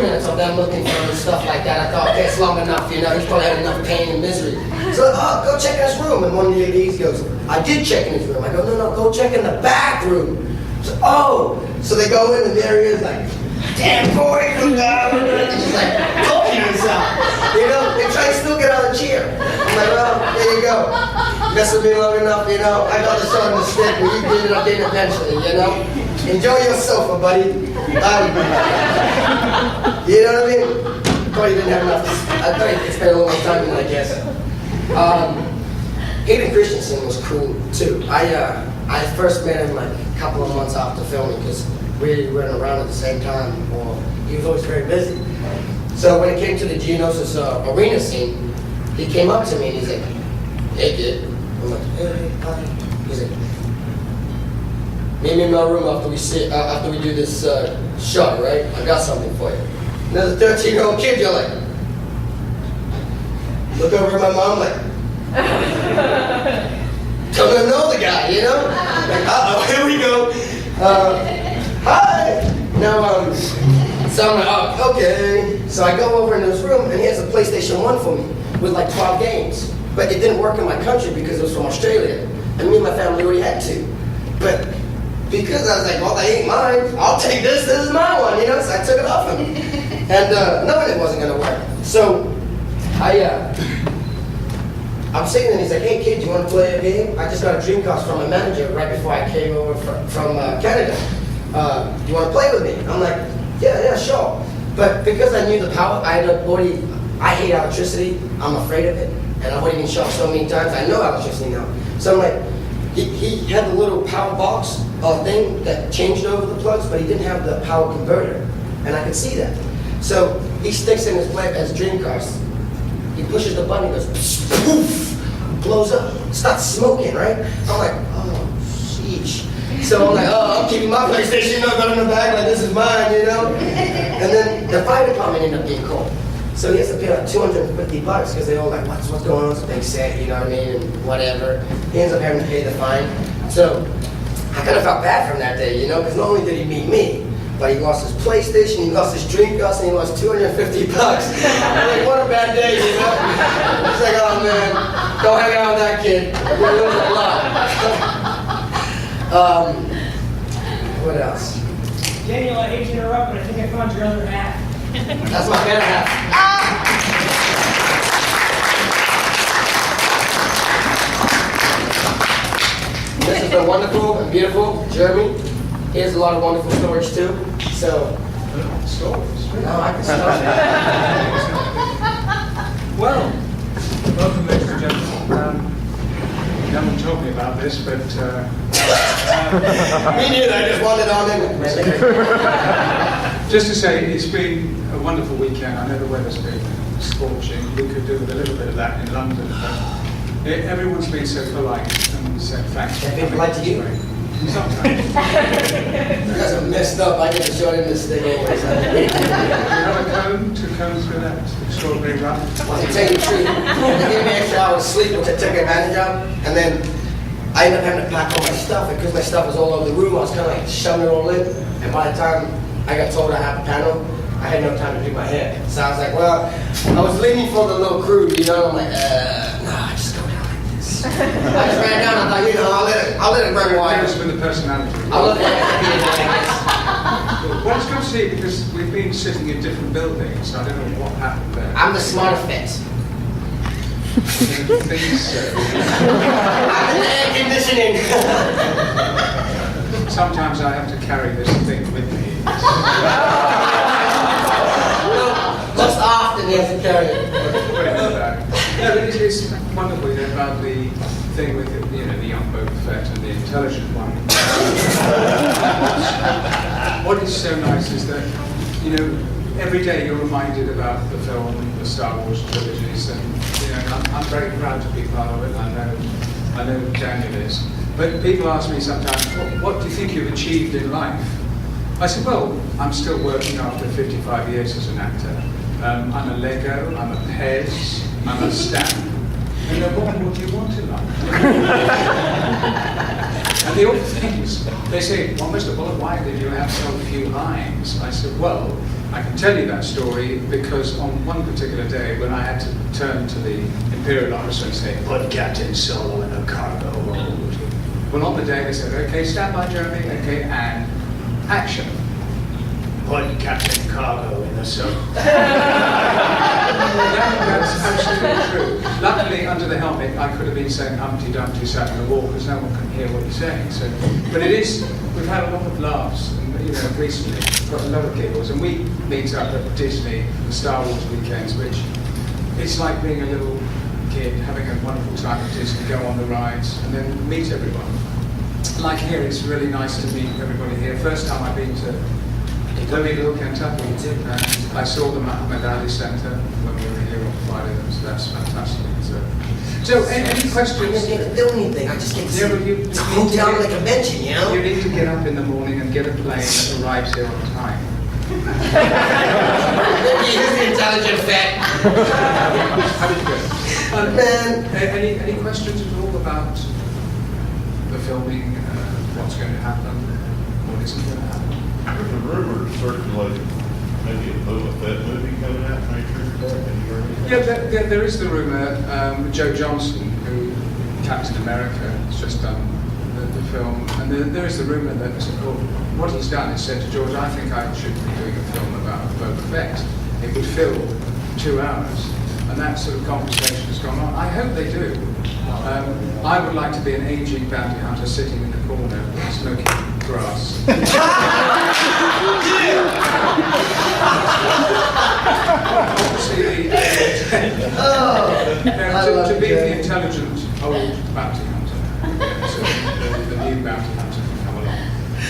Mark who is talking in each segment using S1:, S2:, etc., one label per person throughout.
S1: minutes of them looking for him and stuff like that. I thought, okay, it's long enough, you know, he's probably had enough pain and misery. So, oh, go check in his room. And one of the ADs goes, I did check in his room. I go, no, go check in the bathroom. So, oh, so they go in and there he is like, damn boy, come down. He's just like talking to himself. You know, they try to still get out of the chair. I'm like, well, there you go. Mess with me long enough, you know. I got the short and the stick, but you did it, I did it eventually, you know. Enjoy your sofa, buddy. You know what I mean? I thought you didn't have enough. I thought you could spend a little more time in it, I guess. Hayden Christensen was cool too. I first met him like a couple of months after filming because we were around at the same time. Or he was always very busy. So when it came to the Geonosis arena scene, he came up to me and he's like, "Hey kid," I'm like, "Hey, hi." He's like, "Meet me in my room after we do this shot, right? I got something for you." And as a 13-year-old kid, you're like, look over at my mom like, don't even know the guy, you know? Like, uh-oh, here we go. Hi. Now, so I'm like, oh, okay. So I go over in his room and he has a PlayStation 1 for me with like 12 games. But it didn't work in my country because it was from Australia. And me and my family already had two. But because I was like, well, they ain't mine, I'll take this is my one, you know? So I took it off him. And knowing it wasn't gonna work. So I'm sitting there and he's like, hey kid, do you want to play a game? I just got a Dreamcast from my manager right before I came over from Canada. Do you want to play with me? I'm like, yeah, sure. But because I knew the power, I hate electricity, I'm afraid of it. And I've already been shocked so many times, I know electricity now. So I'm like, he had the little power box thing that changed over the plugs, but he didn't have the power converter. And I could see that. So he sticks in his Dreamcast. He pushes the button, he goes, poof, blows up, starts smoking, right? I'm like, oh, sheesh. So I'm like, oh, I'm keeping my PlayStation, you know, got in the bag, like this is mine, you know? And then the fire department ended up getting called. So he has to pay like $250 because they all like, what's going on? It's a big set, you know what I mean, and whatever. He ends up having to pay the fine. So I kind of felt bad from that day, you know, because not only did he meet me, but he lost his PlayStation, he lost his Dreamcast, and he lost $250. I'm like, what a bad day, you know? It's like, oh man, don't hang out with that kid. We're losing a lot. What else?
S2: Daniel, I hate to interrupt, but I think I found your other half.
S1: That's my better half. This has been wonderful and beautiful, Jeremy. He has a lot of wonderful stories too. So, no, I can stop.
S3: Well, welcome, ladies and gentlemen. You haven't told me about this, but
S1: me neither. I just wanted on in.
S3: Just to say, it's been a wonderful weekend. I know the weather's been scorching. We could do with a little bit of that in London, but everyone's been so polite and said thanks.
S1: They've been polite to you?
S3: Sometimes.
S1: You guys are messed up. I get to show him this thing anyways.
S3: Do you have a comb to comb through that extraordinary run?
S1: Well, to tell you the truth, they gave me an extra hour of sleep, which I took advantage of, and then I ended up having to pack all my stuff, and because my stuff was all over the room, I was kind of like shoving it all in, and by the time I got told I had a panel, I had no time to do my hair. So I was like, well, I was leaning for the little crew, you know, I'm like, nah, just go down like this. I just ran down, I thought, you know, I'll let it run wide.
S3: With the personality.
S1: I'll let it
S3: Well, it's good to see because we've been sitting in different buildings, so I don't know what happened there.
S1: I'm the smarter fit.
S3: Things,
S1: I'm in air conditioning.
S3: sometimes I have to carry this thing with me.
S1: Most often he has to carry it.
S3: Put it in the bag. No, but it's wonderful about the thing with the young Boba Fett and the intelligent one. What is so nice is that, every day you're reminded about the film, the Star Wars trilogies, and I'm very proud to be part of it. I know Daniel is. But people ask me sometimes, what do you think you've achieved in life? I said, well, I'm still working after 55 years as an actor. I'm a Lego, I'm a Pez, I'm a stamp. And then what more do you want in life? And the other thing is, they say, well, Mr. Bullock, why did you have so few lines? I said, well, I can tell you that story because on one particular day when I had to turn to the Imperial officer and say, put Captain Solo in a cargo hold. Well, on the day they said, okay, stand by, Jeremy, okay, and action. Put Captain Cargo in the Solo. That's absolutely true. Luckily, under the helmet, I could have been saying Humpty Dumpty sat in the wall because no one can hear what he's saying. So, but it is, we've had a lot of laughs, and recently, we've got a lot of giggles, and we meet up at Disney for the Star Wars weekends, which it's like being a little kid, having a wonderful time at Disney, go on the rides, and then meet everyone. Like here, it's really nice to meet everybody here. First time I've been to Louisville, Kentucky. I saw them at the Medali Center when we were here on Friday, so that's fantastic. So any questions?
S1: The only thing, I just get to see
S3: You
S1: go down to the convention, you know?
S3: You need to get up in the morning and get a plane that arrives here on time.
S1: He's the intelligent vet. Man.
S3: Any questions at all about the filming, what's going to happen, what isn't going to happen?
S4: There's a rumor circulating, maybe a Boba Fett movie coming out. Are you sure of that? Have you heard of that?
S3: Yeah, there is the rumor. Joe Johnson, who Captain America, has just done the film, and there is the rumor that what he's done is said to George, I think I should be doing a film about Boba Fett. It would fill 2 hours, and that sort of conversation has gone on. I hope they do. I would like to be an aging bounty hunter sitting in the corner smoking grass. To be the intelligent old bounty hunter, so the new bounty hunter can come along.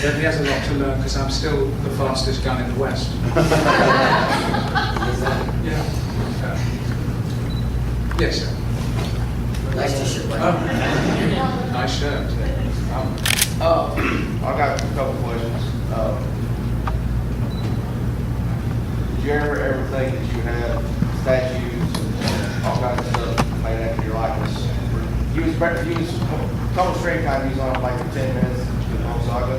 S3: But he has a lot to learn because I'm still the fastest gun in the West. Yeah. Yes, sir.
S1: Nice t-shirt, buddy.
S3: Nice shirt.
S5: I got a couple questions. Did you ever think that you had statues and all kinds of stuff made after your likeness? You was total straight time, he was on like for 10 minutes to the whole saga.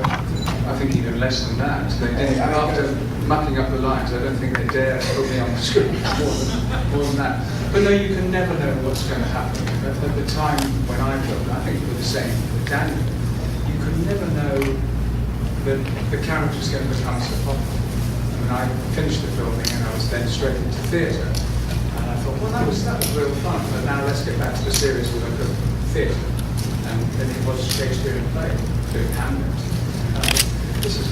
S3: I think even less than that. They didn't, after mucking up the lines, I don't think they dare put me on the screen more than that. But no, you can never know what's going to happen. At the time when I filmed, I think it was the same with Daniel. You could never know that the character's going to become so popular. I mean, I finished the filming and I was then straight into theatre. And I thought, well, that was real fun. But now let's get back to the serious work of theatre. And then it was Shakespearean play, doing Hamlet. This is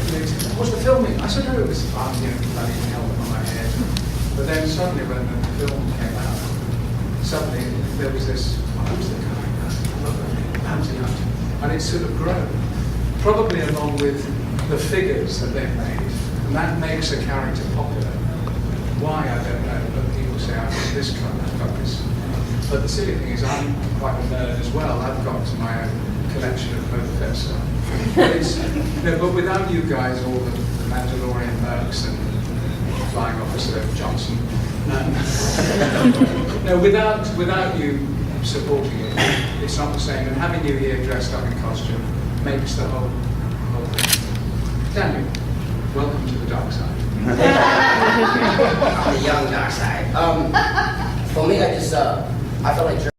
S3: amazing. What's the filming? I said, no, it was fun, bloody helmet on my head. But then suddenly when the film came out, suddenly there was this, who's the guy? I love that name, Bounty Hunter. And it's sort of grown. Probably along with the figures that they've made. And that makes a character popular. Why, I don't know, but people say, I've got this colour, I've got this. But the silly thing is, I'm quite a nerd as well. I've got my own collection of Boba Fett stuff. But without you guys, all the Mandalorian mercs and Flying Officer Johnson, without you supporting it, it's not the same. And having you here dressed up in costume makes the whole thing. Daniel, welcome to the dark side.
S1: The young dark side. For me, I felt like